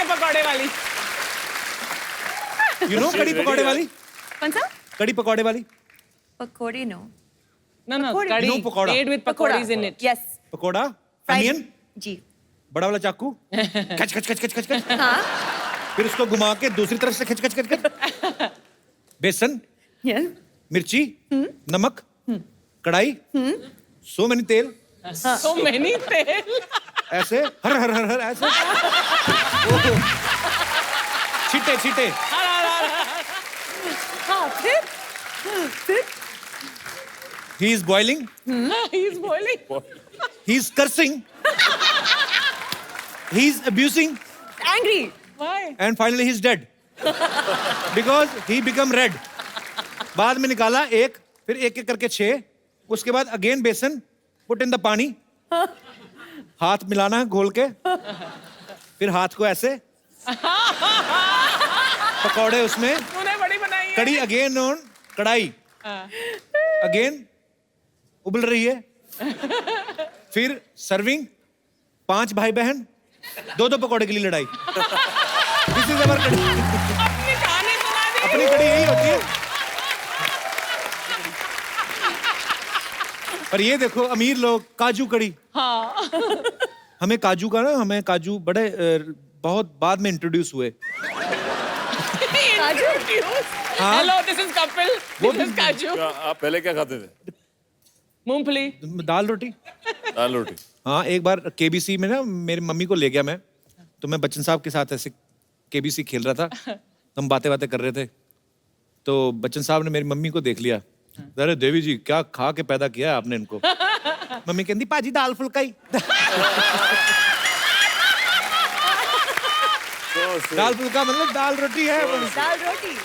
के पकौड़े वाली। यू नो कड़ी पकौड़े वाली? कौन सा? कड़ी पकौड़े वाली? Pakodi no. No, no, pakodi. curry No, pakora. made with pakoras in it. Yes. Pakora, onion, जी। बड़ा वाला चाकू, खच खच खच खच खच खच, हाँ। फिर उसको घुमा के दूसरी तरफ से खच खच खच खच, बेसन, यस। मिर्ची, नमक, कढ़ाई, सो मैनी तेल, So many तेल। ऐसे हर हर हर हर ऐसे, ओहो, छीटे छीटे, हाँ फिर he is boiling, He's boiling. he is cursing, he is abusing, angry. Why? and finally he is dead because he become red. बाद में निकाला एक, फिर एक एक करके 6, उसके बाद अगेन बेसन, पुट इन द पानी, हाथ मिलाना है घोल के, फिर हाथ को ऐसे, पकौड़े उसमें, तूने बड़ी बनाई है। कड़ी अगेन ऑन कढ़ाई, अगेन उबल रही है, फिर सर्विंग, 5 भाई बहन, 2-2 पकौड़े के लिए लड़ाई। दिस इज अवर कड़ी। अपनी कहानी सुना दी। अपनी कड़ी यही होती है। और ये देखो अमीर लोग काजू कड़ी। हाँ। हमें काजू का ना, हमें काजू बड़े बहुत बाद में इंट्रोड्यूस हुए। हाँ। Hello, this is Kapil. वो This is Kaju. आप पहले क्या खाते थे? मूंगफली। दाल रोटी। दाल रोटी। हाँ, एक बार केबीसी में ना मेरी मम्मी को ले गया मैं, तो मैं बच्चन साहब के साथ ऐसे केबीसी खेल रहा था, हम बातें बातें कर रहे थे, तो बच्चन साहब ने मेरी मम्मी को देख लिया, अरे देवी जी क्या खा के पैदा किया है आपने इनको। मम्मी कहती पाजी दाल फुल्काई। दाल फुल्का मतलब दाल रोटी है। दाल रोटी।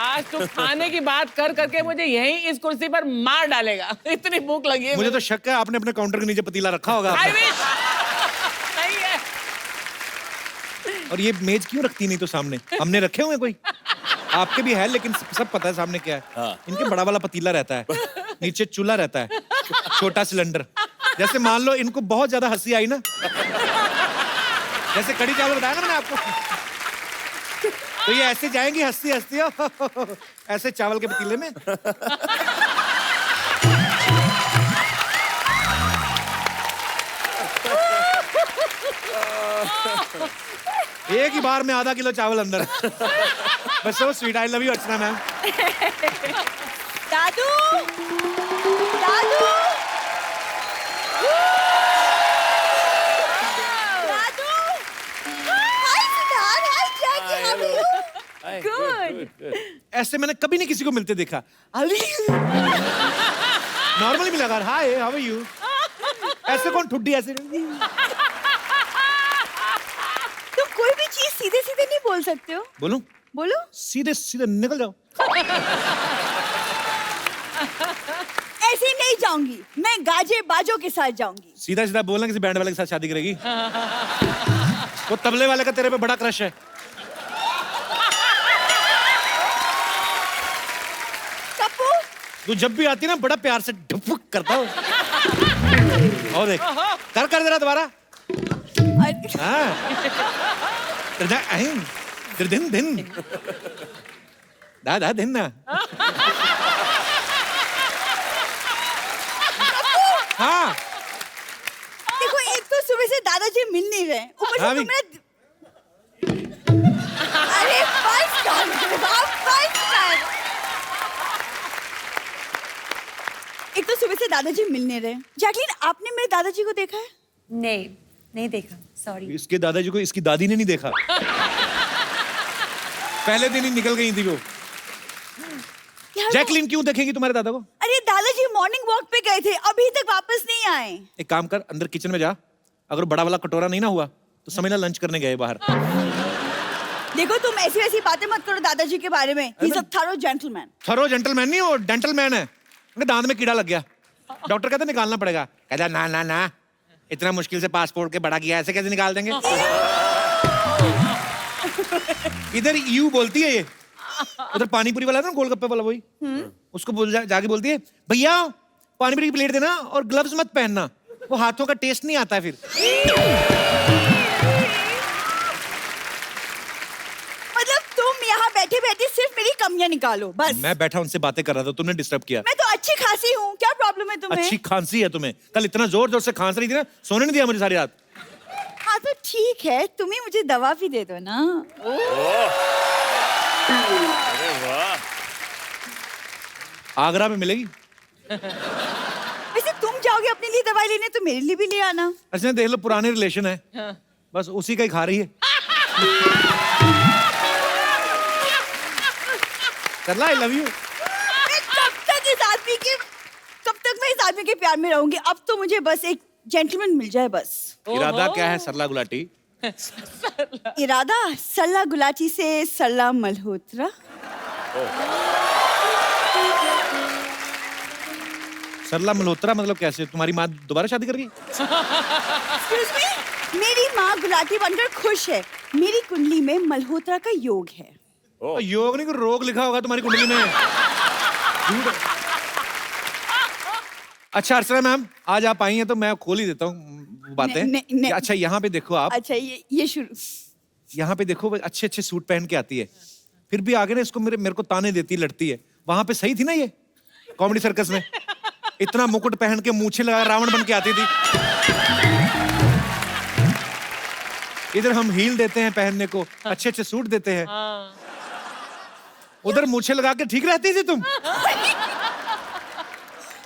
आज तू खाने की बात कर करके मुझे यहीं इस कुर्सी पर मार डालेगा। इतनी भूख लगी है मुझे तो शक है आपने अपने काउंटर के नीचे पतीला रखा होगा। I wish. नहीं है। और ये मेज क्यों रखती नहीं तो सामने? हमने रखे हुए कोई? आपके भी है लेकिन सब पता है सामने क्या है। हाँ। इनके बड़ा वाला पतीला रहता है, नीचे चूल्हा रहता है, छोटा सिलेंडर। जैसे मान लो इनको बहुत ज्यादा हंसी आई ना, जैसे कड़ी चावल बताया ना मैंने आपको, तो ये ऐसे जाएंगी हंसती हंसती ऐसे चावल के पतीले में। एक ही बार में आधा किलो चावल अंदर। बस so sweet. I love you Archana ma'am. दादू। दादू। दादू। Hi Siddharth, hi Jackie, how are you? Good. ऐसे मैंने कभी नहीं किसी को मिलते देखा। नॉर्मली भी लगा हाय हाउ आर यू, ऐसे कौन ठुड्डी ऐसे। तुम कोई भी चीज सीधे सीधे नहीं बोल सकते हो। बोलूं? बोलो। सीधे सीधे निकल जाओ। ऐसे नहीं जाऊंगी, मैं गाजे बाजों के साथ जाऊंगी। सीधा सीधा बोलना किसी बैंड वाले के साथ शादी करेगी। वो तबले वाले का तेरे पे बड़ा क्रश है। कप्पू। तू जब भी आती ना बड़ा प्यार से ढुक करता हो। और देख कर जरा दोबारा। दिन दिन दा दिन ना। हाँ देखो, एक तो सुबह से दादाजी मिल नहीं रहे, ऊपर से हाँ तुम मेरा। अरे बस कर, बस कर। एक तो सुबह से दादाजी मिल नहीं रहे। जैकलीन, आपने मेरे दादाजी को देखा है? नहीं, नहीं देखा, सॉरी। इसके दादाजी को इसकी दादी ने नहीं देखा। पहले दिन ही निकल गई थी वो। जैकलीन क्यों देखेगी तुम्हारे दादा को? अरे दादाजी मॉर्निंग वॉक पे गए थे, अभी तक वापस नहीं आए। एक काम कर, अंदर किचन में जा, अगर बड़ा वाला कटोरा नहीं ना हुआ तो समझना लंच करने गए बाहर। देखो, तुम ऐसी वैसी बातें मत करो दादाजी के बारे में। He's a thorough gentleman। Thorough gentleman नहीं, वो डेंटलमैन है। उनके दांत में कीड़ा लग गया, डॉक्टर कहता निकालना पड़ेगा। कहता ना ना ना, इतना मुश्किल से पासपोर्ट के बड़ा किया, ऐसे कैसे निकाल देंगे। इधर यू बोलती है ये, उधर पानीपुरी वाला ना गोलगप्पे वाला वही, उसको जाके बोलती है भैया पानीपुरी की प्लेट देना और ग्लव्स मत पहनना, वो हाथों का टेस्ट नहीं आता है फिर। कमियां निकालो बस। मैं बैठा उनसे बातें कर रहा था, तुमने डिस्टर्ब किया। मैं तो अच्छी खासी हूँ, क्या प्रॉब्लम है तुम्हें? अच्छी खांसी है तुम्हें, कल इतना जोर जोर से खांस रही थी ना, सोने नहीं दिया मुझे सारी रात। हाँ तो ठीक है, तुम ही मुझे दवा भी दे दो ना। अरे वाह, आगरा में मिलेगी। वैसे तुम जाओगे अपने लिए दवाई लेने तो मेरे लिए भी ले आना। अच्छा देख लो, पुराने रिलेशन है, बस उसी का ही खा रही है। सरला आई लव यू। मैं कब तक मैं इस आदमी के प्यार में रहूंगी? अब तो मुझे बस एक जेंटलमैन मिल जाए बस। इरादा क्या है सरला गुलाटी? इरादा सरला गुलाटी से सरला मल्होत्रा। सरला मल्होत्रा मतलब कैसे? तुम्हारी माँ दोबारा शादी कर गई? Excuse me? मेरी माँ गुलाटी बनकर खुश है। मेरी कुंडली में मल्होत्रा का योग है। योग नहीं, कोई रोग लिखा होगा तुम्हारी कुंडली में। झूठ। अच्छा अर्चना मैम, आज आप आई हैं तो मैं खोल ही देता हूँ बातें। नहीं। अच्छा यहाँ पे देखो आप, अच्छा ये शुरू। यहाँ पे देखो, अच्छे अच्छे सूट पहन के आती है, फिर भी आगे ना इसको मेरे को ताने देती, लड़ती है। वहां पे सही थी ना ये कॉमेडी सर्कस में? इतना मुकुट पहन के मूछे लगा रावण बन के आती थी। इधर हम हील देते हैं पहनने को, अच्छे अच्छे सूट देते हैं, उधर मूछे लगा के ठीक रहती थी तुम।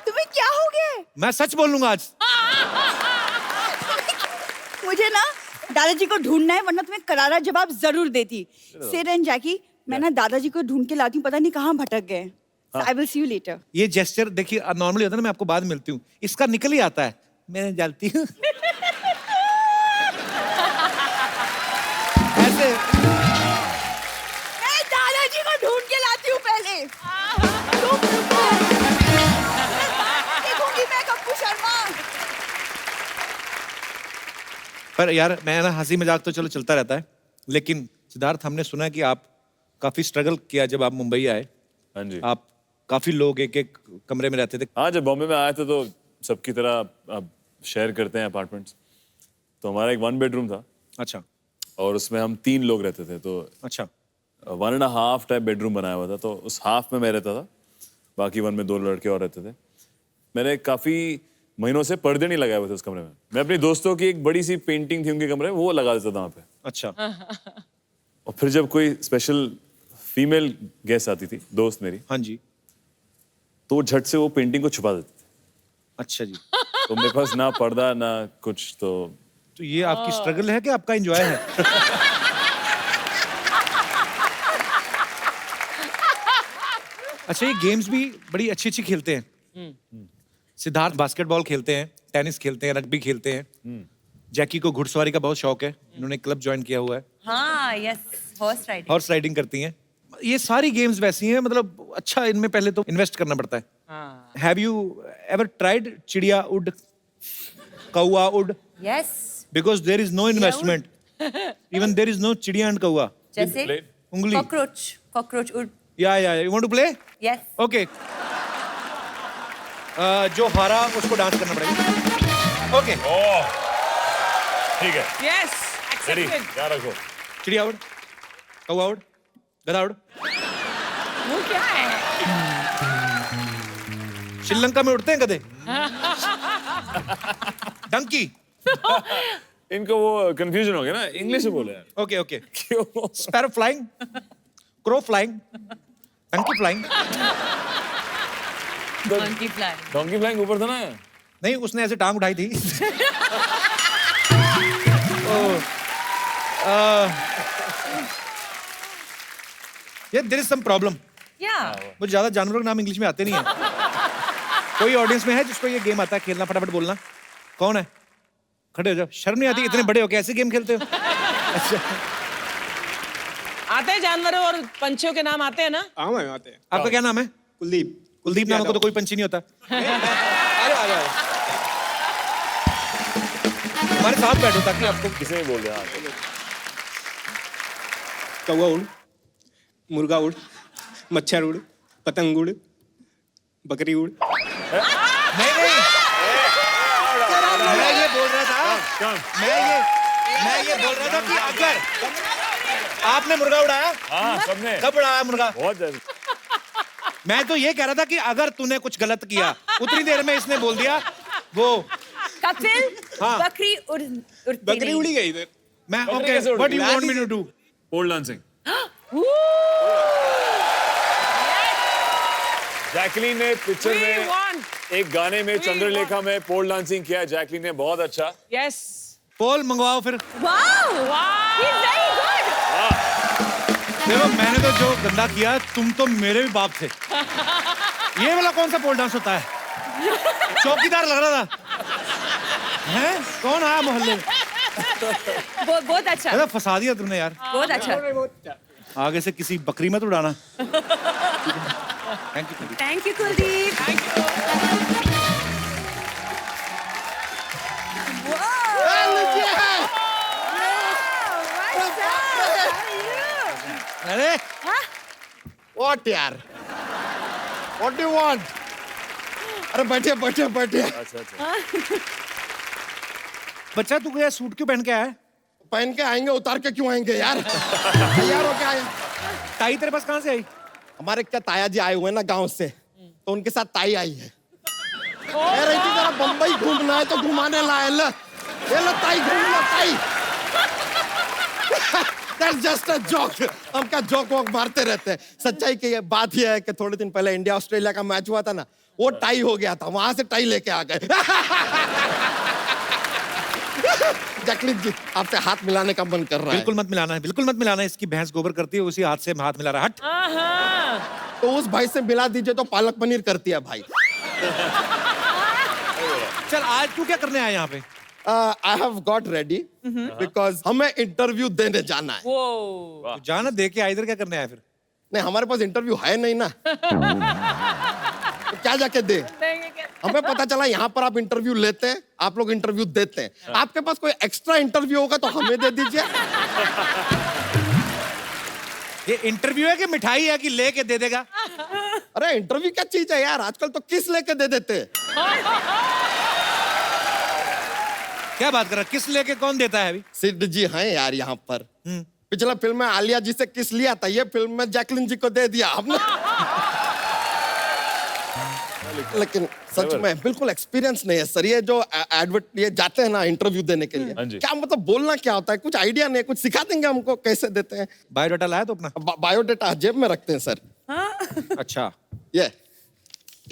तुम्हें क्या हो गया है? मैं सच बोलूंगा आज। मुझे ना दादाजी को ढूंढना है, वरना तुम्हें करारा जवाब जरूर देती। सिड एंड जैकी, मैं ना दादाजी को ढूंढ के लाती हूँ, पता नहीं कहाँ भटक गए। I will see you later. ये जेस्चर देखिए, नॉर्मली होता है ना, मैं आपको बाद में मिलती हूँ, इसका निकल ही आता है, मैं जाती हूँ ऐसे। मैं दादाजी को ढूंढ के लाती हूँ पहले। तुम रुको। देखूंगी मैं गप्पू शर्मा। पर यार मैं ना, हंसी मजाक तो चलो चलता रहता है, लेकिन सिद्धार्थ हमने सुना है कि आप काफी स्ट्रगल किया जब आप मुंबई आए। हाँ जी। आप काफी लोग एक एक कमरे में रहते थे। हाँ, जब बॉम्बे में आए थे तो सबकी तरह अब शेयर करते हैं अपार्टमेंट्स, तो हमारा एक 1 बेडरूम था अच्छा और उसमें हम 3 लोग रहते थे। तो अच्छा 1.5 टाइप बेडरूम बनाया हुआ था, तो उस हाफ में मैं रहता था, बाकी 1 में 2 लड़के और रहते थे। मैंने काफी महीनों से पर्दे नहीं लगाए हुए थे उस कमरे में। मैं अपनी दोस्तों की एक बड़ी सी पेंटिंग थी उनके कमरे में, वो लगा देता था वहाँ पे। अच्छा। और फिर जब कोई स्पेशल फीमेल गेस्ट आती थी, दोस्त मेरी, हाँ जी। तो वो झट से वो पेंटिंग को छुपा देते थे। अच्छा जी। तो मेरे पास ना पर्दा ना कुछ, तो ये आपकी स्ट्रगल है कि आपका एंजॉय है? अच्छा, ये गेम्स भी बड़ी अच्छी अच्छी खेलते हैं। सिद्धार्थ बास्केटबॉल खेलते हैं, टेनिस खेलते हैं, रग्बी खेलते हैं। जैकी को घुड़सवारी का बहुत शौक है, इन्होंने क्लब ज्वाइन किया हुआ है। हाँ yes, horse riding. Horse riding करती हैं। ये सारी गेम्स वैसी हैं, मतलब अच्छा इनमें पहले तो इन्वेस्ट करना पड़ता है। हैव यू एवर ट्राइड चिड़िया उड, कौआ उड? Yes. Because there is no investment. Even there is no चिड़िया and कौआ. जैसे उंगली. कॉकरोच उड़। Yeah. You want to play? Yes. Okay. जो हारा उसको डांस करना पड़ेगा। Okay. ठीक है। Yes, ready, accepted. याद रखो। चिड़िया उड़, कौआ उड़, गधा उड़। वो क्या है? श्रीलंका में उड़ते हैं गधे। डंकी। इनको वो कंफ्यूजन हो गया ना, इंग्लिश में बोले यार। Okay. क्यों? Sparrow flying, crow flying, donkey flying. Monkey fly. Donkey flying ऊपर था ना। नहीं, उसने ऐसे टांग उठाई थी। Yeah, there is some problem. या मुझे ज्यादा जानवरों के नाम इंग्लिश में आते नहीं है। कोई ऑडियंस में है जिसको ये गेम आता है खेलना? फटाफट बोलना। कौन है? खड़े हो जाओ, शर्म नहीं आती? इतने बड़े हो कैसे गेम खेलते हो? अच्छा, आते हैं जानवरों और पंछियों के नाम आते हैं ना? हाँ मैम आते हैं। आपका क्या नाम है? कुलदीप। कुलदीप नाम को तो कोई पंछी नहीं होता। आ जाओ। हमारे साथ बैठो ताकि आपको। किसे नहीं बोल रहे? हाँ, कौवा उड़, मुर्गा उड़, मच्छर उड़, पतंग उड़, बकरी उड़। नहीं मैं ये बोल रहा था, मैं ये बोल रहा था कि अगर आपने मुर्गा उड़ाया, हाँ, सबने। कब उड़ाया मुर्गा? बहुत ज्यादा। मैं तो ये कह रहा था कि अगर तूने कुछ गलत किया, उतनी देर में इसने बोल दिया वो कपिल, हाँ। बकरी उड़ती बकरी नहीं। उड़ी गई इधर मैं बकरी ओके कैसे उड़ व्हाट गई? You want me to do? Pole dancing. Jacqueline ने पिक्चर We में want. एक गाने में We चंद्रलेखा में पोल डांसिंग किया है जैकलीन ने, बहुत अच्छा। Yes. पोल मंगवाओ फिर। Wow! Wow. He's very good. देखो मैंने तो जो गंदा किया, तुम तो मेरे भी बाप थे। ये वाला कौन सा पोल डांस होता है? चौकीदार लग रहा था। हैं? कौन आया मोहल्ले में? बहुत अच्छा। अरे फंसा दिया तुमने यार। बहुत अच्छा। आगे से किसी बकरी मत उड़ाना। Thank you. Thank you, Kuldeep. अरे व्हाट यार व्हाट डू यू वांट अरे बैठिए बैठिए बैठिए अच्छा अच्छा। बच्चा तू क्या सूट क्यों पहन के आया है? पहन के आएंगे उतार के क्यों आएंगे यार तैयार हो के आए टाई तेरे पास कहाँ से आई? हमारे क्या ताया जी आए हुए हैं ना गांव से तो उनके साथ ताई आई है कह रही थी जरा बम्बई घूमना है तो घुमाने लाए ले ये लो ताई घूम लो ताई That's just a joke. हम क्या जोक वोक मारते रहते हैं सच्चाई की ये बात ये है कि थोड़े दिन पहले इंडिया ऑस्ट्रेलिया का मैच हुआ था ना वो टाई हो गया था वहां से टाई लेके आ गए जैकलीन जी आपसे हाथ मिलाने का मन कर रहा है बिल्कुल मत मिलाना है, बिल्कुल मत मिलाना है। इसकी भैंस गोबर करती है, उसी हाथ से हाथ मिला रहा है। हट। Uh-huh. तो उस भाई से मिला दीजिए तो पालक पनीर करती है भाई चल आज तू क्या करने आया यहाँ पे? I have got ready because हमें इंटरव्यू देने जाना है Whoa. तू जाना दे के इधर क्या करने आया फिर? नहीं हमारे पास इंटरव्यू है नहीं ना तो क्या जाके दे हमें पता चला यहाँ पर आप इंटरव्यू लेते हैं आप लोग इंटरव्यू देते हैं आपके पास कोई एक्स्ट्रा इंटरव्यू होगा तो हमें दे दीजिए ये इंटरव्यू है कि मिठाई है कि लेके दे देगा? अरे इंटरव्यू क्या चीज है यार आजकल तो किस लेके दे देते हैं क्या बात कर रहा है? किस लेके कौन देता है अभी? सिद्ध जी हैं यार यहाँ पर पिछला फिल्म में आलिया जी से किस लिया था ये फिल्म में जैकलीन जी को दे दिया हमने लेकिन सच में बिल्कुल एक्सपीरियंस नहीं है सर ये जो एडवर्ट ये जाते हैं ना इंटरव्यू देने के हाँ जी। लिए क्या मतलब बोलना क्या होता है कुछ आइडिया नहीं कुछ सिखा देंगे हमको कैसे देते हैं बायोडाटा लाया तो अपना? बायोडेटा जेब में रखते हैं सर अच्छा। ये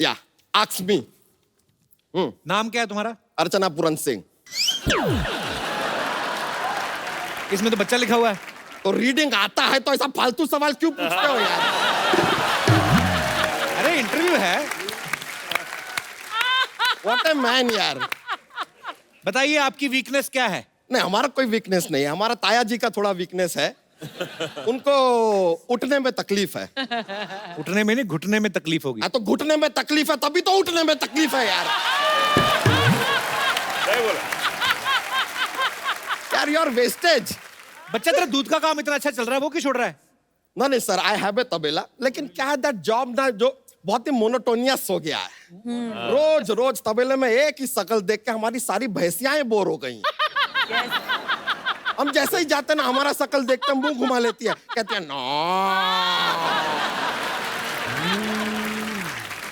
या आस्क मी नाम क्या है तुम्हारा? अर्चना पूरन सिंह इसमें तो बच्चा लिखा हुआ है। तो रीडिंग आता है तो ऐसा फालतू सवाल क्यों पूछते हो यार अरे इंटरव्यू है। व्हाट ए मैन यार बताइए आपकी वीकनेस क्या है? नहीं हमारा कोई वीकनेस नहीं है हमारा ताया जी का थोड़ा वीकनेस है उनको उठने में तकलीफ है उठने में नहीं घुटने में तकलीफ होगी। तो घुटने में तकलीफ है तभी तो उठने में तकलीफ है यार सही बोला। यार योर वेस्टेज बच्चा तेरा दूध का काम इतना अच्छा चल रहा है वो क्यों छोड़ रहा है? नहीं सर आई हैव ए तबेला लेकिन क्या है दैट जॉब ना जो बहुत ही मोनोटोनियस हो गया है रोज रोज तबेले में एक ही शक्ल देख के हमारी सारी भैंसियां बोर हो गई हम जैसे ही जाते ना हमारा शक्ल देखते मुंह घुमा लेती है कहती है नो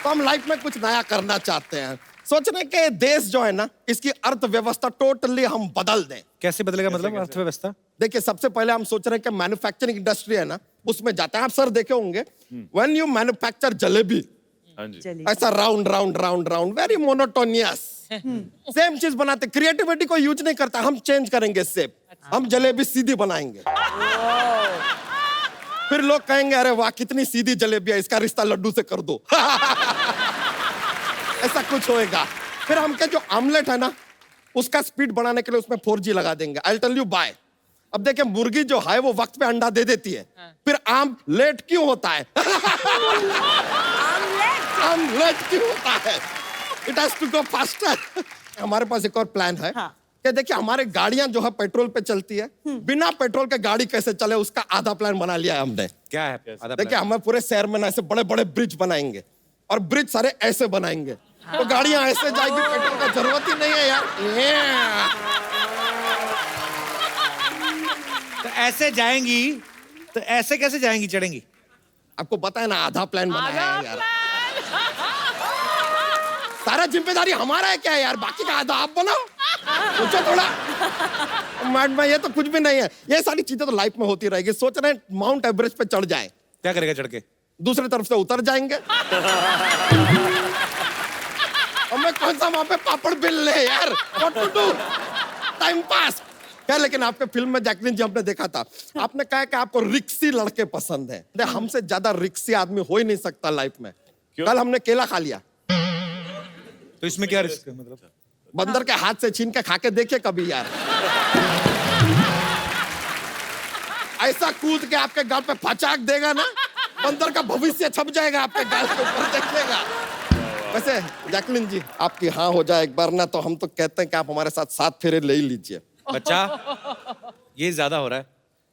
तो हम लाइफ में कुछ नया करना चाहते हैं सोच रहे कि देश जो है ना इसकी अर्थव्यवस्था टोटली हम बदल दें कैसे बदलेगा मतलब अर्थव्यवस्था? देखिए सबसे पहले हम सोच रहे हैं कि मैन्युफैक्चरिंग इंडस्ट्री है ना उसमें जाते हैं आप सर देखे होंगे व्हेन यू मैन्युफैक्चर जलेबी हाँ जी। ऐसा round round round round very monotonous same चीज बनाते क्रिएटिविटी को यूज नहीं करता हम चेंज करेंगे शेप हम जलेबी सीधी बनाएंगे फिर लोग कहेंगे अरे वाह कितनी सीधी जलेबी है इसका रिश्ता लड्डू से कर दो ऐसा कुछ होएगा फिर हम क्या जो आमलेट है ना उसका स्पीड बढ़ाने के लिए उसमें 4G लगा देंगे आई टेल यू बाय अब देखिए मुर्गी जो है वो वक्त पे अंडा दे देती है फिर आम लेट क्यों होता है आम लेट क्यों होता है it has to go faster हमारे पास एक और प्लान है कि देखिए हमारे गाड़ियां जो है पेट्रोल पे चलती है बिना पेट्रोल के गाड़ी कैसे चले उसका आधा प्लान बना लिया है हमने क्या है आधा देखिए हमें पूरे शहर में ना ऐसे बड़े बड़े ब्रिज बनाएंगे और ब्रिज सारे ऐसे बनाएंगे तो गाड़ियां ऐसे जाएगी पेट्रोल का जरूरत ही नहीं है यार तो ऐसे जाएंगी तो ऐसे कैसे जाएंगी चढ़ेंगी? आपको पता है ना आधा प्लान बनाया है यार सारा जिम्मेदारी हमारा है क्या है यार, बाकी का आधा आप बनाओ, सोचो थोड़ा। माइंड में ये तो कुछ भी नहीं है, ये सारी चीजें तो लाइफ में होती रहेगी। सोच रहे हैं माउंट एवरेस्ट पे चढ़ जाए, क्या करेगा चढ़ के? दूसरी तरफ से उतर जाएंगे। हमें कौन सा वहां पे पापड़ बेल ले यार, what to do, time pass. क्या लेकिन आपके फिल्म में जैकलीन जी हमने देखा था, आपने कहा कि आपको रिक्सी लड़के पसंद है। हमसे ज्यादा रिक्सी आदमी हो ही नहीं सकता लाइफ में। कल हमने केला खा लिया, तो इसमें क्या रिस्क है मतलब? बंदर के हाथ से छीन के खा के देखिए कभी यार। ऐसा कूद के आपके गाल पे फचाक देगा ना, बंदर का भविष्य छप जाएगा आपके गाल के ऊपर, देखिएगा। वैसे जैकलीन जी आपकी हाँ हो जाए एक बार ना, तो हम तो कहते हैं कि आप हमारे साथ 7 फेरे ले ही लीजिए। बच्चा, ये ज्यादा हो रहा है।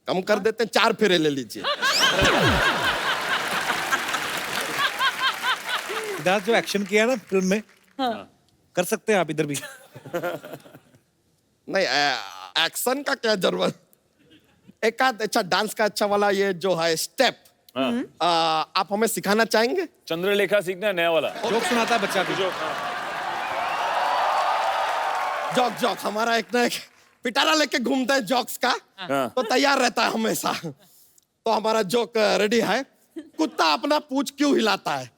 कम कर देते हैं, 4 फेरे ले लीजिए। सिद्धार्थ जो एक्शन किया ना फिल्म में, कर सकते हैं आप इधर भी। नहीं, एक्शन का क्या जरूरत, एक आध अच्छा डांस का अच्छा वाला ये जो है स्टेप, आप हमें सिखाना चाहेंगे? चंद्रलेखा सीखना है, नया वाला। जोक सुनाता है बच्चा को। जॉक जॉक हमारा एक ना एक पिटारा लेके घूमता है जॉक्स का, तो तैयार रहता है हमेशा। तो हमारा जोक रेडी है। कुत्ता अपना पूंछ क्यों हिलाता है?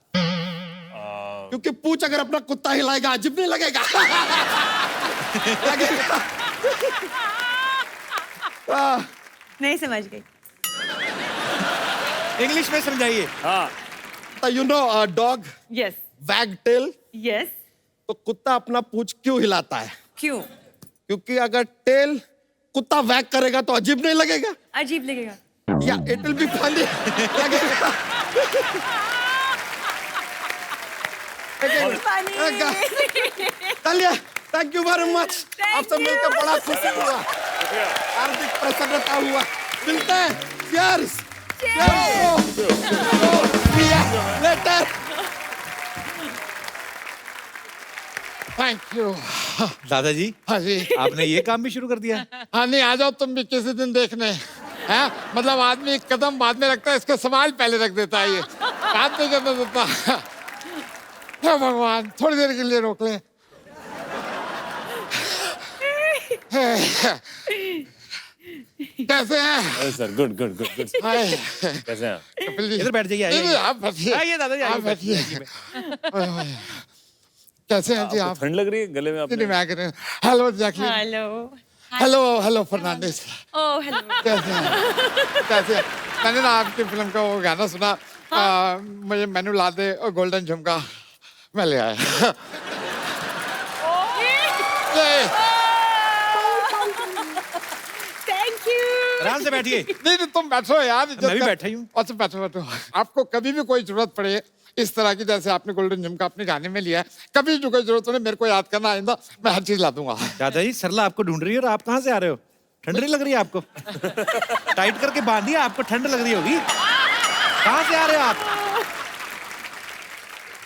क्योंकि पूंछ अगर अपना कुत्ता हिलाएगा अजीब नहीं लगेगा। लगेगा। नहीं समझ गई। इंग्लिश में समझाइए। हाँ, तो यू नो डॉग यस वैग टेल, यस। तो कुत्ता अपना पूंछ क्यों हिलाता है? क्यों? क्योंकि अगर टेल कुत्ता वैग करेगा तो अजीब नहीं लगेगा, अजीब लगेगा। या इट विल बी फनी लगेगा। चलिए, थैंक यू वेरी मच। आपसे मिलकर बड़ा खुशी हुआ, हार्दिक प्रसन्नता हुआ। मिलते हैं, cheers, लेटर। Thank you. दादाजी, हाँ जी। आपने ये काम भी शुरू कर दिया? हाँ नहीं, आ जाओ तुम भी किसी दिन देखने। है मतलब आदमी एक कदम बाद में रखता है, इसके सवाल पहले रख देता है, ये बात नहीं करने देता। हे भगवान, थोड़ी देर के लिए रोक ले। कैसे हैं? Sir, good good good good. Hi. कैसे हैं? इधर बैठ जाइए, नहीं, नहीं, आइए। आप बैठिए। आइए दादाजी, आप आइए, बैठिए। बैठिए। ओए, ओए। कैसे हैं जी आपको आप? ठंड लग रही है गले में नहीं, आपने? मैं कह रहा हूँ, hello Jacqueline. Hello. Hello hello Fernandez. Oh hello. कैसे हैं? कैसे हैं? मैंने ना आपकी फिल्म का वो गाना सुना, मुझे मेनू ला दे और गोल्डन झुमका, मैं ले आया। Thank you. आराम से बैठिए। नहीं नहीं, तुम बैठो यार। मैं भी बैठा ही हूँ। अच्छा बैठो बैठो। आपको कभी भी कोई जरूरत पड़े इस तरह की, जैसे आपने गोल्डन झुमका अपने गाने में लिया है, कभी जो कोई जरूरत पड़े मेरे को याद करना, आइंदा मैं हर चीज ला दूंगा। दादाजी, सरला आपको ढूंढ रही है और आप कहाँ से आ रहे हो? ठंड नहीं लग रही है आपको? टाइट करके बांधिए, आपको ठंड लग रही होगी। कहाँ से आ रहे हो आप?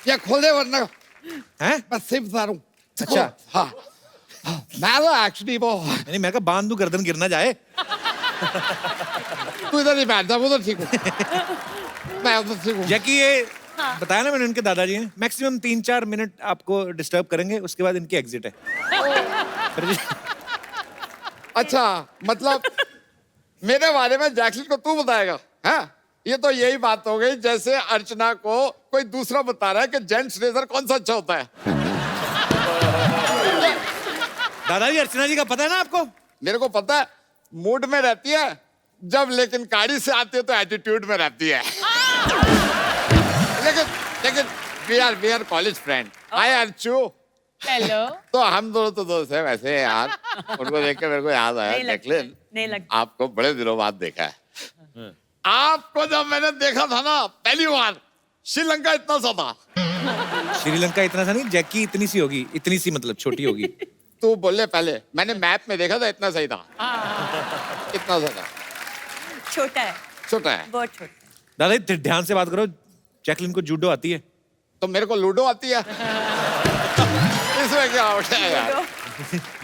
ये खोल दे वरना हैं? मैं सिर्फ बता रहा हूँ। अच्छा। हाँ, मैं तो एक्चुअली वो, नहीं, मैं कहा बांध दूं, गर्दन गिर ना जाए। तू इधर नहीं बैठ जा, उधर ठीक हूँ, मैं उधर ठीक हूँ। जैकी, ये बताया ना मैंने, उनके दादाजी हैं, मैक्सिमम 3-4 मिनट आपको डिस्टर्ब करेंगे, उसके बाद इनकी एग्जिट है। अच्छा, मतलब मेरे बारे में जैकलीन को तू बताएगा? हाँ, ये तो यही बात हो गई जैसे अर्चना को कोई दूसरा बता रहा है कि जेंट्स रेजर कौन सा अच्छा होता है। दादाजी, अर्चना जी का पता है ना आपको? मेरे को पता है, मूड में रहती है जब, लेकिन गाड़ी से आती है तो एटीट्यूड में रहती है। लेकिन लेकिन we are college friend. Hi Archu. Hello. तो हम दोनों तो दोस्त हैं वैसे यार। उनको देख के मेरे को याद आया, नहीं लगता, जैकलीन नहीं लगता। आपको बड़े दिनों बाद देखा है। आपको जब मैंने देखा था ना पहली बार, श्रीलंका इतना सा था। श्रीलंका इतना सा नहीं, जैकी इतनी सी होगी, इतनी सी मतलब छोटी होगी। तू बोले पहले, मैंने मैप में देखा था, इतना सही था, इतना सा था। छोटा है, छोटा है। बहुत छोटा। दादाजी ध्यान से बात करो, जैकलिन को जूडो आती है। तो मेरे को लूडो आती है। इसमें क्या होता है यार?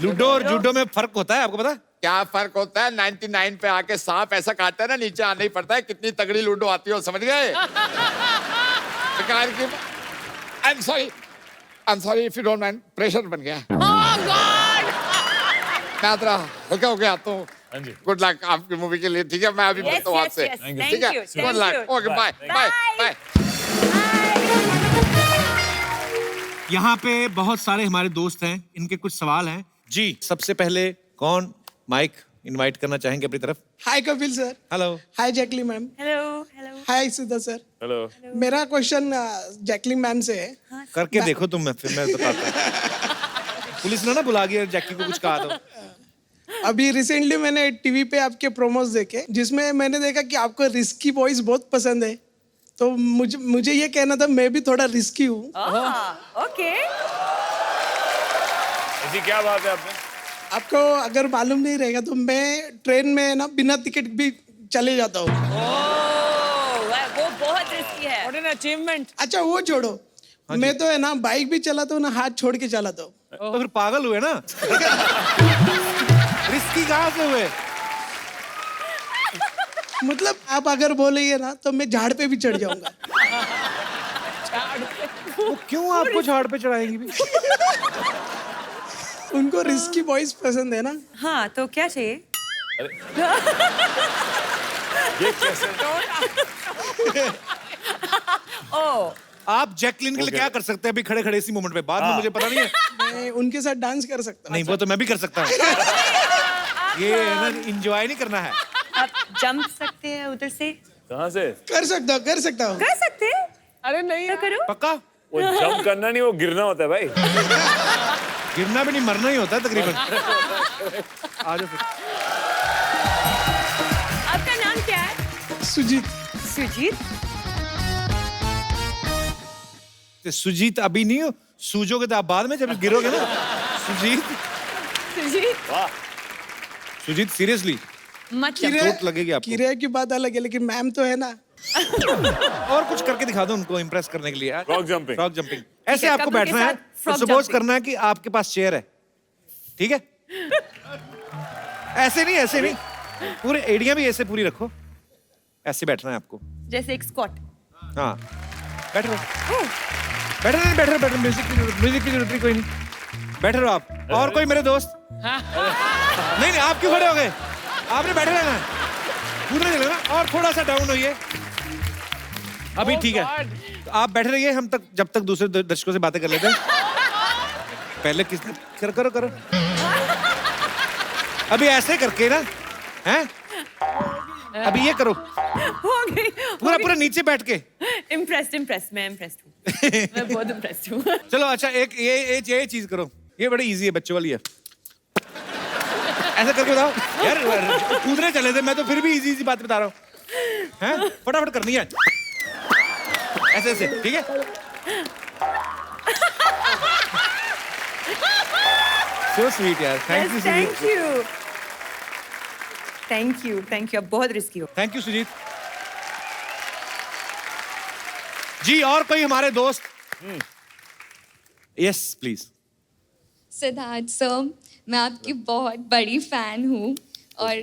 लूडो और जूडो में फर्क होता है, आपको पता? क्या फर्क होता है? 99 पे आके सांप ऐसा काटता है ना, नीचे आना ही पड़ता है। कितनी तगड़ी लूडो आती है, समझ गए? I am sorry, I am sorry if you don't mind, pressure बन गया। Oh God! मैं तेरा हो गया तो हाँ जी। गुड लक आपकी मूवी के लिए, ठीक है? मैं अभी Yes, मिलता हूँ yes, आपसे, yes. ठीक Thank है? you, good thank luck, you. Okay, bye bye bye. यहाँ पे बहुत सारे हमारे दोस्त हैं, इनके कुछ सवाल हैं। जी, सबसे पहले कौन माइक इनवाइट करना चाहेंगे अपनी तरफ? हाय कपिल सर। हेलो। हाय जैकली मैम। हेलो हेलो हाय सुधा सर। हेलो। मेरा क्वेश्चन जैकली मैम से है। करके देखो तुम, फिर मैं बताता हूँ। पुलिस ने ना बुला गया जैकी को कुछ कहा तो। अभी रिसेंटली मैंने टीवी पे आपके प्रोमोस देखे, जिसमें मैंने देखा कि आपको रिस्की वॉइस बहुत पसंद है, तो मुझे ये कहना था मैं भी थोड़ा रिस्की हूँ। ओके। ऐसी क्या बात है आपने? आपको अगर मालूम नहीं रहेगा तो मैं ट्रेन में ना बिना टिकट भी चले जाता हूँ। वो बहुत रिस्की है। What an achievement! अच्छा वो छोड़ो, मैं तो है ना बाइक भी चलाता हूँ ना, हाथ छोड़ के चलाता हूँ। तो फिर पागल हुए ना। रिस्की कहाँ से हुए? मतलब आप अगर बोलेंगे ना तो मैं झाड़ पे भी चढ़ जाऊंगा। वो क्यों आपको झाड़ पे चढ़ाएंगी भी? उनको रिस्की वॉइस पसंद है ना। हाँ तो क्या चाहिए? ये कैसे? ओ आप जैकलिन के लिए क्या कर सकते हैं अभी खड़े खड़े इसी मोमेंट पे? बाद में मुझे पता नहीं है। मैं उनके साथ डांस कर सकता हूँ। नहीं, वो तो मैं भी कर सकता हूँ। ये ना एंजॉय नहीं करना है। आप जंप सकते हैं उधर से? कहाँ से? कर सकता हूँ, कर सकता हूँ। कर सकते हैं? अरे नहीं क्या करो? पक्का? वो जंप करना नहीं, वो गिरना होता है भाई। गिरना भी नहीं, मरना ही होता है तकरीबन। आ जाओ फिर। आपका नाम क्या है? सुजीत। सुजीत। सुजीत अभी नहीं हो, सूजोगे तो आप बाद में जब गिरोगे ना। सुजीत। सुजीत। वाह। सुजीत सीरियसली मतलब चोट लगेगी आपको। किराए की बात अलग है, लेकिन मैम तो है ना। और कुछ करके दिखा दो उनको इम्प्रेस करने के लिए। Frog jumping. Frog jumping. ऐसे है, आपको कपल के बैठना है, साथ frog सपोज jumping. करना है कि आपके पास चेयर है, ठीक है? ऐसे नहीं, ऐसे नहीं, पूरे एड़ियां भी ऐसे पूरी रखो। ऐसे बैठना है आपको। जैसे एक स्क्वाट। हाँ, बैठ रहो। बैठ रहो। म्यूजिक की जरूरत नहीं, कोई नहीं। बैठ रहो आप। और कोई मेरे दोस्त? नहीं, आप क्यों खड़े हो गए? आपने बैठे रहना है, कूदने नहीं लगना। और थोड़ा सा डाउन होइए। अभी ठीक है, तो आप बैठे रहिए, हम तक जब तक दूसरे दर्शकों से बातें कर लेते हैं। पहले किसने करो। अभी ऐसे करके ना, हैं? अभी ये करो, हो गई। पूरा नीचे बैठ के। इम्प्रेस्ड मैं इम्प्रेस्ड हूँ। मैं बहुत इम्प्रेस्ड हूँ। चलो अच्छा, एक ये चीज करो, ये बड़ी इजी है, बच्चों वाली है। ऐसा करके बताओ यार, कूदने चले थे, मैं तो फिर भी इजी बात बता रहा हूँ। हैं? फटाफट करनी है, ऐसे, ठीक है? सो स्वीट यार, thank you Sujit. Thank you आप बहुत रिस्की हो। Thank you Sujit ji. और कोई हमारे दोस्त? Yes please. सिद्धार्थ सर, मैं आपकी बहुत बड़ी फैन हूँ और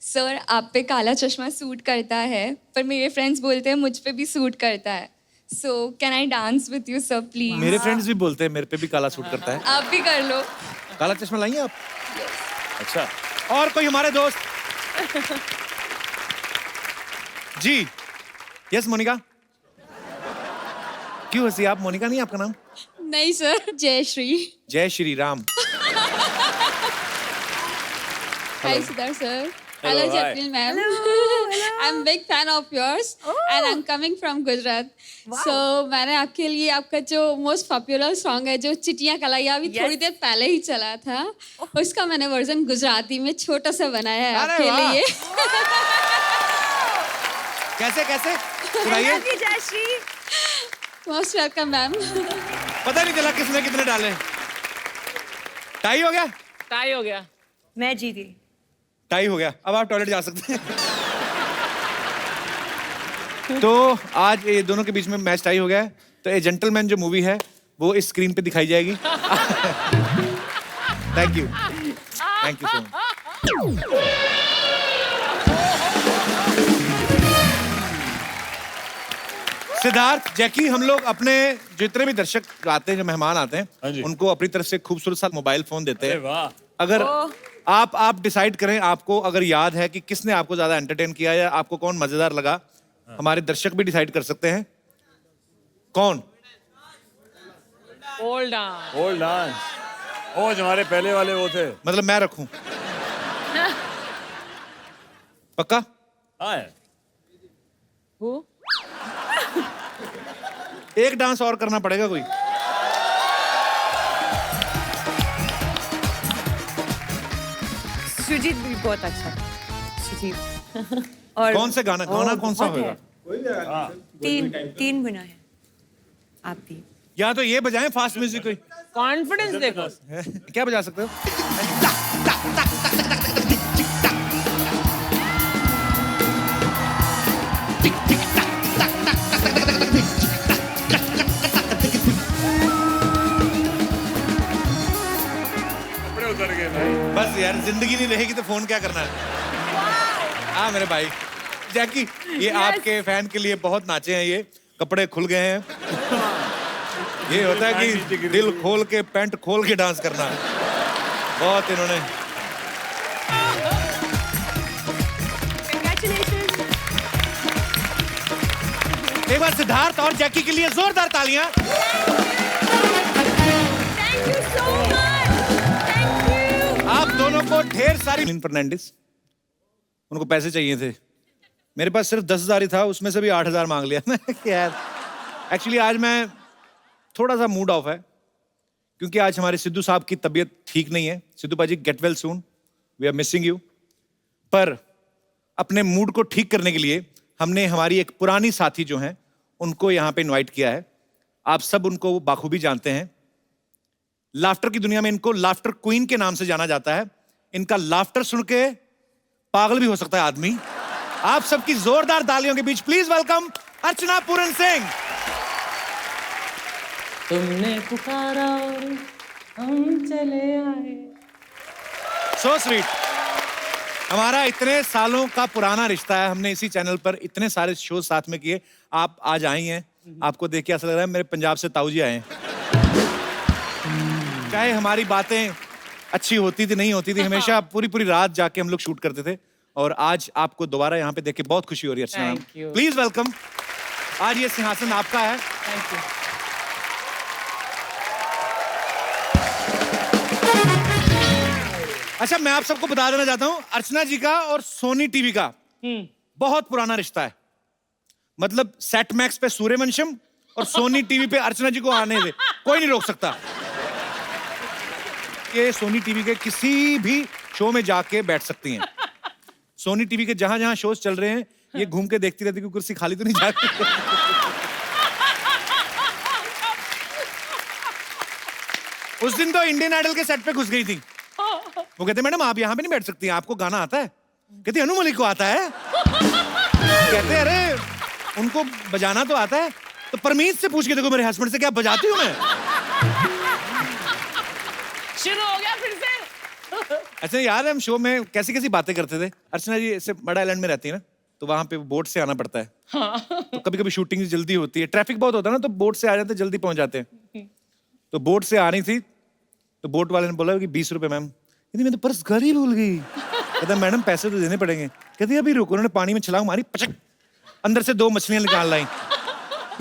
सर आप पे काला चश्मा सूट करता है, पर मेरे फ्रेंड्स बोलते हैं मुझ पे भी सूट करता है। So can I dance with you sir please? मेरे फ्रेंड्स भी बोलते हैं मेरे पे भी काला सूट करता है। आप भी कर लो। काला चश्मा लाइए आप। अच्छा। और कोई हमारे दोस्त? जी। यस मोनिका। क्यों हंसी आप? मोनिका नहीं आपका नाम? नहीं सर, जयश्री। जय Shri Ram. Hi Siddharth sir. Hello, Hello hi. Jacqueline ma'am. I'm big fan of yours and I'm coming from Gujarat. So मैंने आपके लिए आपका जो मोस्ट पॉपुलर सॉन्ग है जो चिटियां कलाइया अभी थोड़ी देर पहले ही चला था, उसका मैंने वर्जन गुजराती में छोटा सा बनाया है आपके लिए। कैसे सुनाइए। जयश्री। Most welcome ma'am. पता नहीं चला किसने कितने डाले। टाई हो गया। टाई हो गया। मैं जीती। टाई हो गया, अब आप टॉयलेट जा सकते हैं। तो आज ये दोनों के बीच में मैच टाई हो गया है, तो ए जेंटलमैन जो मूवी है वो इस स्क्रीन पे दिखाई जाएगी। Thank you so much. Siddharth, Jackie, हम लोग अपने जितने भी दर्शक आते हैं, जो मेहमान आते हाँ हैं, जी। उनको अपनी तरफ से खूबसूरत सा मोबाइल फोन देते अरे हैं। वाह। अगर आप डिसाइड करें, आपको अगर याद है कि किसने आपको ज्यादा एंटरटेन किया या आपको कौन मजेदार लगा, हमारे दर्शक भी डिसाइड कर सकते हैं। कौन? Hold on. Old dance. ओ जो हमारे पहले वाले वो थे। मतलब मैं रखूं? पक्का? हाँ। Who? एक डांस और करना पड़ेगा कोई। सुजीत भी बहुत अच्छा है। सुजीत। और कौन से गाना कौन सा बहुत है। होगा? तीन गुना है। आप भी। या तो ये बजाएं फास्ट म्यूजिक कोई। Confidence देखो। क्या बजा सकते हो? कपड़े उतर गए भाई। बस यार, जिंदगी नहीं रहेगी तो फोन क्या करना है। हाँ मेरे भाई जैकी, ये आपके फैन के लिए बहुत नाचे हैं, ये कपड़े खुल गए हैं। ये होता है कि दिल खोल के पैंट खोल के डांस करना। बहुत इन्होंने। एक बार सिद्धार्थ और जैकी के लिए जोरदार तालियां। आप दोनों को ढेर सारी। फर्नांडिस, उनको पैसे चाहिए थे, मेरे पास सिर्फ 10,000 ही था, उसमें से भी 8,000 मांग लिया। मैं यार एक्चुअली आज मैं थोड़ा सा मूड ऑफ है, क्योंकि आज हमारे सिद्धू साहब की तबीयत ठीक नहीं है। Sidhu paaji, get well soon, we are missing you. पर अपने मूड को ठीक करने के लिए हमने हमारी एक पुरानी साथी जो हैं उनको यहाँ पे इनवाइट किया है। आप सब उनको बाखूबी जानते हैं। लाफ्टर की दुनिया में इनको लाफ्टर क्वीन के नाम से जाना जाता है। इनका लाफ्टर सुन के पागल भी हो सकता है आदमी। आप सबकी जोरदार तालियों के बीच प्लीज वेलकम अर्चना पूरन सिंह। तुमने पुकारा और हम चले आए। So sweet. हमारा इतने सालों का पुराना रिश्ता है, हमने इसी चैनल पर इतने सारे शो साथ में किए। आप आज आई हैं, आपको देख के ऐसा लग रहा है मेरे पंजाब से ताऊ जी आए हैं। चाहे हमारी बातें अच्छी होती थी नहीं होती थी, हमेशा पूरी पूरी रात जाके हम लोग शूट करते थे। और आज आपको दोबारा यहाँ पे देख के बहुत खुशी हो रही है Archana ma'am. Thank you. Please welcome. आज ये सिंहासन आपका है। Thank you. अच्छा, मैं आप सबको बता देना चाहता हूं, अर्चना जी का और सोनी टीवी का बहुत पुराना रिश्ता है। मतलब सेट मैक्स पे सूर्यवंशम और सोनी टीवी पे अर्चना जी को आने दे, कोई नहीं रोक सकता। ये सोनी टीवी के किसी भी शो में जाके बैठ सकती हैं। सोनी टीवी के जहां जहां शोज चल रहे हैं, ये घूम के देखती रहती कि कुर्सी खाली तो नहीं जा रही। उस दिन तो इंडियन आइडल के सेट पे घुस गई थी। वो कहते मैडम आप यहाँ पे नहीं बैठ सकती हैं, आपको गाना आता है? कहती अनु मलिक को आता है। कहते अरे उनको बजाना तो आता है, तो परमीत से पूछ के देखो मेरे हस्बैंड से, क्या बजाती हूँ मैं? शुरू हो गया फिर से। अच्छा याद है हम शो में कैसी कैसी बातें करते थे। अर्चना जी ऐसे बड़ा आइलैंड में रहती है ना, तो वहां पे बोट से आना पड़ता है। तो कभी कभी शूटिंग जल्दी होती है, ट्रैफिक बहुत होता है ना, तो बोट से आ जाते, जल्दी पहुंच जाते हैं। तो बोट से आ रही थी, तो बोट वाले ने बोला कि 20 रुपए मैम। कहती मैं तो पर्स घर ही भूल गई। कहता मैडम पैसे तो देने पड़ेंगे। कहती अभी रुको। उन्होंने पानी में छलांग मारी, पचक, अंदर से 2 मछलियां निकाल लाई।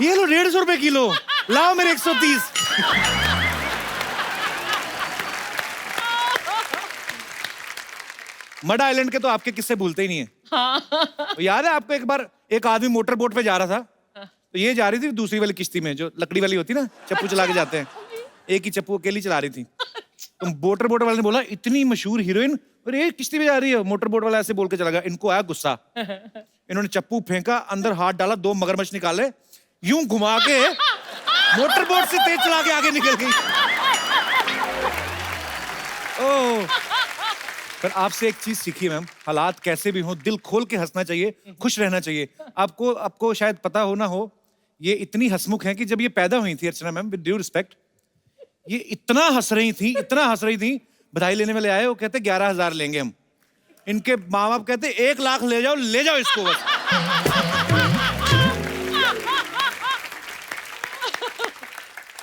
ये लो 150 रुपए किलो, लाओ मेरे 130। मड आइलैंड के तो आपके किस्से भूलते ही नहीं है। तो याद है आपको एक बार एक आदमी मोटर बोट पे जा रहा था, तो ये जा रही थी दूसरी वाली किश्ती में जो लकड़ी वाली होती ना, चप्पू चला के जाते हैं। एक ही चप्पू अकेली चला रही थी। तो मोटर बोट वाले ने बोला इतनी मशहूर हीरोइन और एक किश्ती में जा रही है। मोटर बोट वाला ऐसे बोल के चला गया। इनको आया गुस्सा, इन्होंने चप्पू फेंका, अंदर हाथ डाला, 2 मगरमच्छ निकाले, यूं घुमा के मोटर बोट से तेज चला के आगे निकल गई। ओह, पर आपसे एक चीज सीखी मैम, हालात कैसे भी हो दिल खोल के हंसना चाहिए, खुश रहना चाहिए। आपको शायद पता हो ना हो, ये इतनी हंसमुख है कि जब ये पैदा हुई थी अर्चना मैम, विद ड्यू रिस्पेक्ट, ये इतना हंस रही थी, बधाई लेने वाले आए, वो कहते 11,000 लेंगे हम। इनके माँ बाप कहते 1 लाख ले जाओ इसको बस।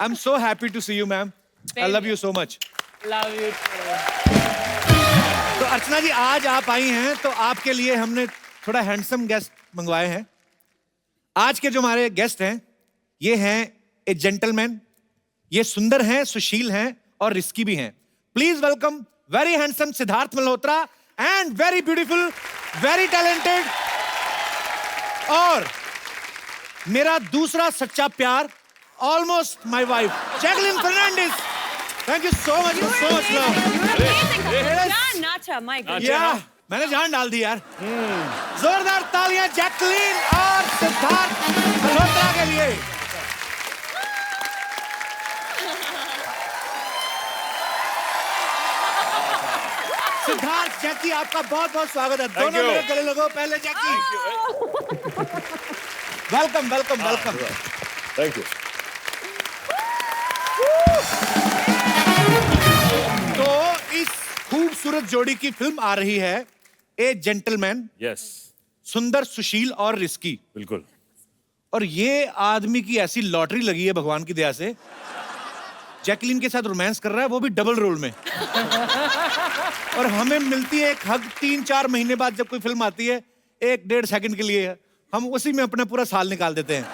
I'm so happy to see you, ma'am. I love you so much. Love you. तो अर्चना जी आज आप आई हैं तो आपके लिए हमने थोड़ा हैंडसम गेस्ट मंगवाए हैं। आज के जो हमारे गेस्ट हैं ये हैं ए जेंटलमैन, ये सुंदर हैं, सुशील हैं और रिस्की भी हैं। Please welcome very handsome Siddharth Malhotra and very beautiful, very talented और मेरा दूसरा सच्चा प्यार, almost my wife, Jacqueline Fernandez. Thank you so much for so much love. क्या नाचा, my God. या मैंने जान डाल दी यार। जोरदार तालियां जैकलिन और सिद्धार्थ मल्होत्रा के लिए। सिद्धार्थ, जैकी, आपका बहुत बहुत स्वागत है। दोनों मेरे गले लगो, पहले Jackie. Welcome welcome welcome. Thank you. तो इस खूबसूरत जोड़ी की फिल्म आ रही है ए जेंटलमैन। यस, सुंदर, सुशील और रिस्की। बिल्कुल। और ये आदमी की ऐसी लॉटरी लगी है भगवान की दया से, जैकलिन के साथ रोमांस कर रहा है, वो भी डबल रोल में। और हमें मिलती है एक हग 3-4 महीने बाद जब कोई फिल्म आती है, 1-1.5 सेकंड के लिए, हम उसी में अपना पूरा साल निकाल देते हैं।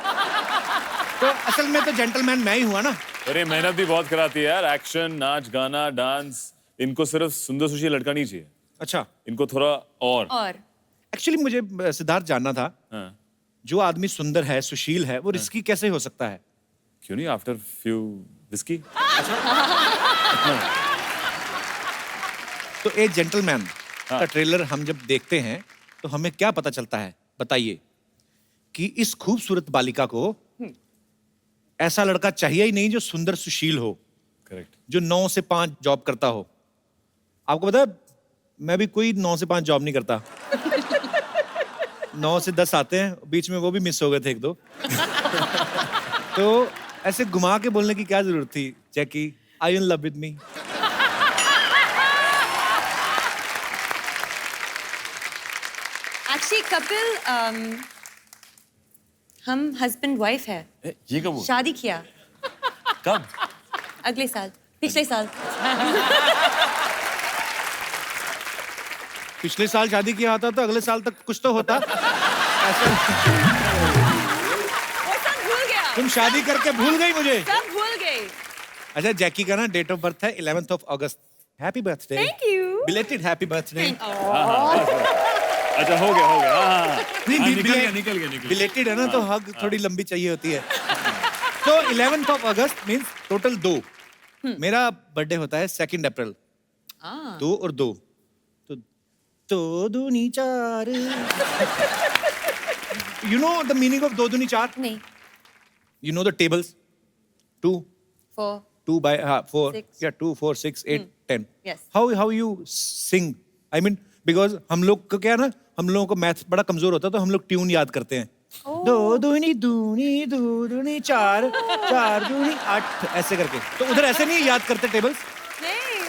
तो असल में तो जेंटलमैन मैं ही हुआ ना। अरे मेहनत भी बहुत कराती है यार, एक्शन, नाच, गाना, डांस, इनको सिर्फ सुंदर सुशील लड़का नहीं चाहिए। अच्छा, इनको थोड़ा और एक्चुअली मुझे सिद्धार्थ जानना था, हाँ। जो आदमी सुंदर है, सुशील है, वो रिस्की कैसे हो सकता है? क्यों नहीं, आफ्टर फ्यू विस्की। तो ए जेंटलमैन का ट्रेलर हम जब देखते हैं तो हमें क्या पता चलता है, बताइए। कि इस खूबसूरत बालिका को ऐसा लड़का चाहिए ही नहीं जो सुंदर सुशील हो, करेक्ट, जो 9 से 5 जॉब करता हो। आपको पता है मैं भी कोई 9 से 5 जॉब नहीं करता। 9 से 10 आते हैं, बीच में वो भी मिस हो गए थे 1-2। तो ऐसे घुमा के बोलने की क्या जरूरत थी, Jackie, are you in love with me? Actually, Kapil, हम हस्बैंड वाइफ है, ये कब हुआ? शादी किया कब? अगले साल, पिछले साल। पिछले साल शादी किया होता तो अगले साल तक कुछ तो होता। ऐसा वो सब भूल गया, तुम शादी करके भूल गई मुझे। सब भूल गए। अच्छा, जैकी का ना डेट ऑफ बर्थ है 11th August. Happy birthday. Thank you. Belated happy birthday. अच्छा, हो गया हाँ। निकल गया। बिलेटेड है ना तो हग थोड़ी लंबी चाहिए होती है। तो 11th अगस्त मींस टोटल 2। मेरा बर्थडे होता है 2 अप्रैल। 2 और 2 तो 2 दूनी 4। You know the meaning of 2 दूनी 4? नहीं। You know the tables? 2 4 2 by 4, 6. yeah, 2 4 6 8 10. Yes. How you sing? I mean, because हम लोग को क्या है ना, हम लोगों को मैथ बड़ा कमजोर होता है तो हम लोग ट्यून याद करते हैं। 2 दूनी दूनी 2 दूनी 4 4 दूनी 8 ऐसे करके। तो उधर ऐसे नहीं याद करते टेबल्स? नहीं।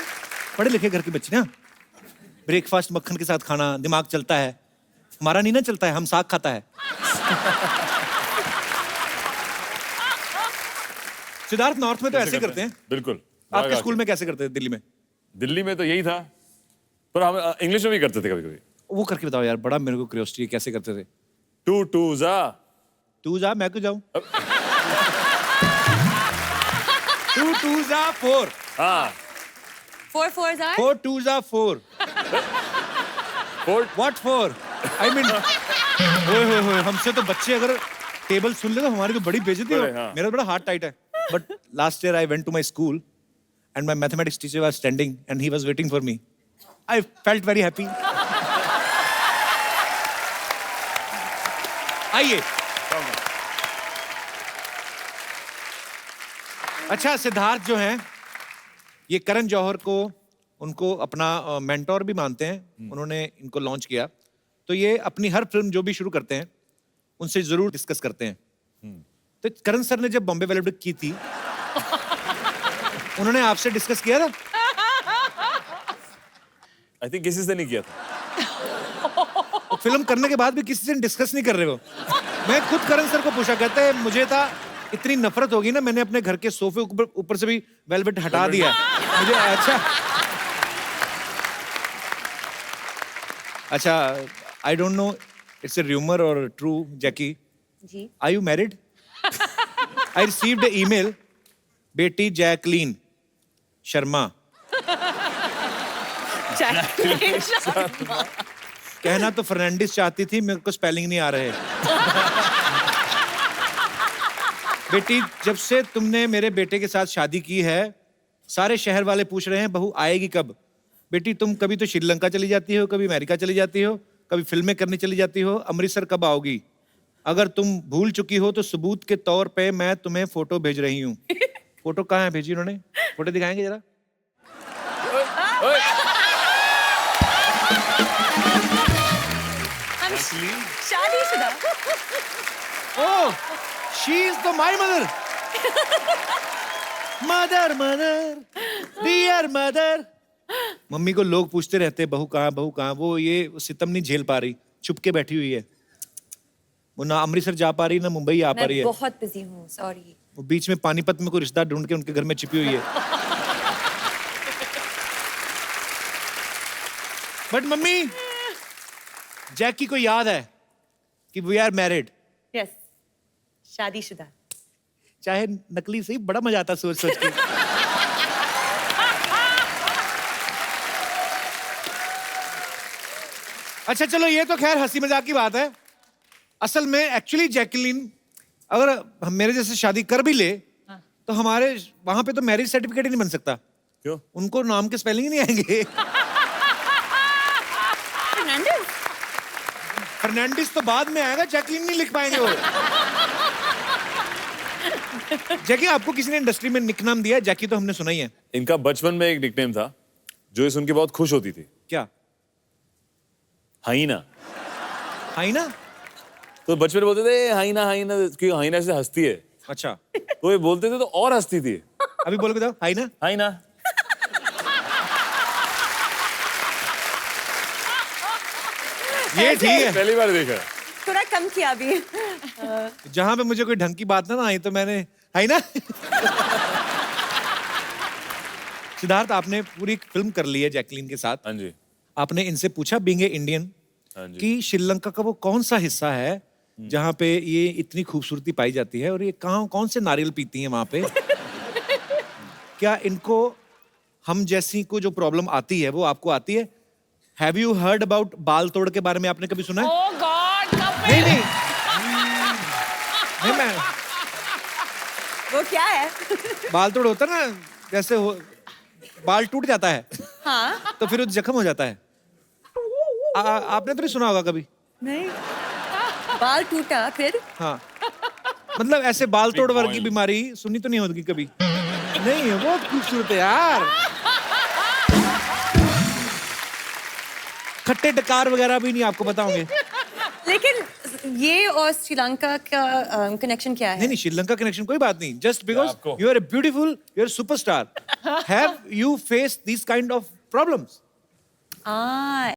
पढ़े लिखे घर के बच्चे ना, ब्रेकफास्ट मक्खन के साथ खाना, दिमाग चलता है। हमारा नहीं ना चलता है, हम साग खाता है। सिद्धार्थ, नॉर्थ में तो ऐसे करते हैं। बिल्कुल। आपके स्कूल में कैसे करते थे दिल्ली में? दिल्ली में तो यही था, पर हम इंग्लिश में भी करते थे कभी कभी। वो करके बताओ यार, बड़ा मेरे को क्यूरियोसिटी है, कैसे करते थे? 2 2s तू जा, मैं क्यों जाऊं? 2 2s 4। हाँ। 4 4s are? 4 2s 4। 4 What 4? I mean, ओए हमसे तो बच्चे अगर टेबल सुन ले तो हमारी तो बड़ी बेइज्जती हो। हाँ। मेरा बड़ा हार्ट टाइट है। But last year I went to my school and my mathematics teacher was standing and he was waiting for me. I felt very happy. आइए। अच्छा, सिद्धार्थ जो हैं ये करण जौहर को उनको अपना मेंटोर भी मानते हैं। उन्होंने इनको लॉन्च किया, तो ये अपनी हर फिल्म जो भी शुरू करते हैं उनसे जरूर डिस्कस करते हैं। तो करण सर ने जब बॉम्बे वेलवेट की थी उन्होंने आपसे डिस्कस किया था? आई थिंक किसी से नहीं किया था। फिल्म करने के बाद भी किसी से डिस्कस नहीं कर रहे हो? मैं खुद करण सर को पूछा, कहते हैं मुझे था इतनी नफरत होगी ना, मैंने अपने घर के सोफे ऊपर से भी वेलवेट हटा दिया है। मुझे अच्छा I don't know it's a rumour और true, Jackie, ji are you married? I received a email, बेटी जैकलीन शर्मा, कहना तो फर्नांडिस चाहती थी, मेरे को स्पेलिंग नहीं आ रहे। बेटी, जब से तुमने मेरे बेटे के साथ शादी की है, सारे शहर वाले पूछ रहे हैं बहू आएगी कब। बेटी, तुम कभी तो श्रीलंका चली जाती हो, कभी अमेरिका चली जाती हो, कभी फिल्में करने चली जाती हो, अमृतसर कब आओगी? अगर तुम भूल चुकी हो तो सबूत के तौर पे मैं तुम्हें फोटो भेज रही हूँ। फोटो कहाँ है भेजी उन्होंने? फोटो दिखाएंगे जरा। शादीशुदा। Oh, she is the my mother. Mother, mother, dear mother. Mummy को लोग पूछते रहते बहू कहाँ, बहू कहाँ। वो ये सितम नहीं झेल पा रही, छुप के बैठी हुई है। वो ना अमृतसर जा पा रही, ना मुंबई आ पा रही है। मैं बहुत बिजी हूँ, सॉरी। वो बीच में पानीपत में कोई रिश्ता ढूंढ के उनके घर में छिपी हुई है। बट मम्मी, जैकी को याद है कि वी आर मैरिड। यस, शादीशुदा। चाहे नकली सही, बड़ा मजा आता सोच सोच के। अच्छा चलो, ये तो खैर हंसी मजाक की बात है। असल में एक्चुअली जैकलीन अगर हम मेरे जैसे शादी कर भी ले तो हमारे वहां पे तो मैरिज सर्टिफिकेट ही नहीं बन सकता। क्यों? उनको नाम के स्पेलिंग ही नहीं आएंगे। फर्नांडिस तो बाद में आएगा, जैकलीन नहीं लिख पाएंगे वो। जैकी, आपको किसी ने इंडस्ट्री में निक नाम दिया है? जैकी तो हमने सुना ही है। इनका बचपन में एक निकनेम था जो ये सुन के बहुत खुश होती थी। क्या? हाइना। हाइना? तो बचपन में बोलते थे हाइना हाइना, क्योंकि हाइना से हंसती है। अच्छा, तो ये बोलते थे तो और हंसती थी। अभी बोल के बताओ, हाइना। हाइना। ये ठीक है। पहली बार देखा। थोड़ा कम किया अभी। जहां पे मुझे कोई ढंग की बात ना आई तो मैंने हाइना। सिद्धार्थ, आपने पूरी फिल्म कर ली है जैकलीन के साथ। हाँ जी। आपने इनसे पूछा बीइंग ए इंडियन हाँ जी। कि श्रीलंका का वो कौन सा हिस्सा है जहाँ पे ये इतनी खूबसूरती पाई जाती है और ये कहाँ कौन से नारियल पीती हैं वहां पे? क्या इनको हम जैसी को जो प्रॉब्लम आती है वो आपको आती है? हैव यू हर्ड अबाउट बाल तोड़ के बारे में आपने कभी सुना है? Oh God, नहीं नहीं नहीं, मैं वो क्या है? बाल तोड़ होता है ना, जैसे हो बाल टूट जाता है हाँ। तो फिर वो जख्म हो जाता है। आपने तो नहीं सुना होगा कभी? नहीं, बाल टूटा फिर? हाँ, मतलब ऐसे बाल तोड़ वर्ग की बीमारी सुनी तो नहीं होगी कभी? नहीं, बहुत खूबसूरत है यार। खट्टे डकार वगैरह भी नहीं आपको पता होंगे। लेकिन ये और श्रीलंका का कनेक्शन क्या है? नहीं नहीं, श्रीलंका कनेक्शन कोई बात नहीं। Just because you are a beautiful, you are superstar, have you face this kind of problems?